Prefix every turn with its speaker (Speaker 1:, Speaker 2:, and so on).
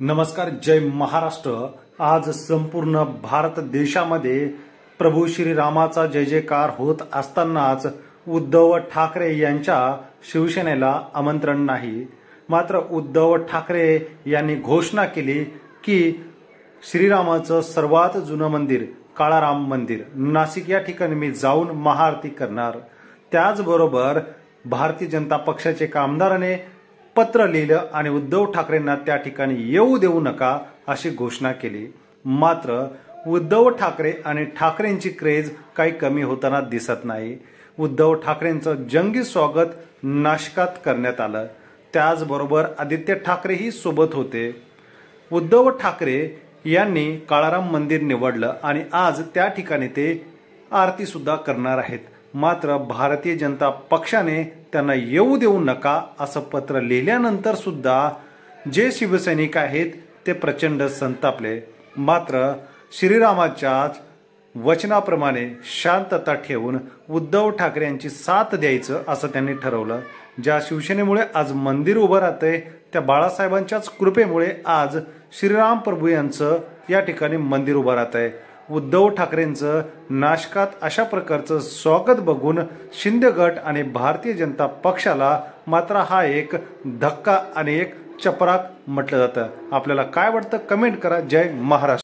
Speaker 1: नमस्कार, जय महाराष्ट्र। आज संपूर्ण भारत देशामध्ये प्रभू श्रीरामाचा जय जयकार होत असतानाच उद्धव ठाकरे यांच्या शिवसेनेला आमंत्रण नाही। मात्र उद्धव ठाकरे यांनी घोषणा केली की श्रीरामाचं सर्वात जुनं मंदिर काळाराम मंदिर नाशिक या ठिकाणी मी जाऊन महाआरती करणार। त्याचबरोबर भारतीय जनता पक्षाचे आमदाराने पत्र लिहिलं आणि उद्धव ठाकरेंना त्या ठिकाणी येऊ देऊ नका अशी घोषणा केली। मात्र उद्धव ठाकरे आणि ठाकरेंची क्रेज काही कमी होताना दिसत नाही। उद्धव ठाकरेंचं जंगी स्वागत नाशिकात करण्यात आलं। त्याचबरोबर आदित्य ठाकरेही सोबत होते। उद्धव ठाकरे यांनी काळाराम मंदिर निवडलं आणि आज त्या ठिकाणी ते आरती सुद्धा करणार आहेत। मात्र भारतीय जनता पक्षाने त्यांना येऊ देऊ नका असं पत्र लिहिल्यानंतर सुद्धा जे शिवसैनिक आहेत ते प्रचंड संतापले। मात्र श्रीरामाच्या वचनाप्रमाणे शांतता ठेवून उद्धव ठाकरे यांची साथ द्यायचं असं त्यांनी ठरवलं। ज्या शिवसेनेमुळे आज मंदिर उभं राहतंय त्या बाळासाहेबांच्याच कृपेमुळे आज श्रीराम प्रभू यांचं या ठिकाणी मंदिर उभं राहतंय। उद्धव ठाकरेंचं नाशिकात अशा प्रकारचं स्वागत बघून शिंदे गट आणि भारतीय जनता पक्षाला मात्र हा एक धक्का आणि एक चपराक म्हटलं जातं। आपल्याला काय वाटतं कमेंट करा। जय महाराष्ट्र।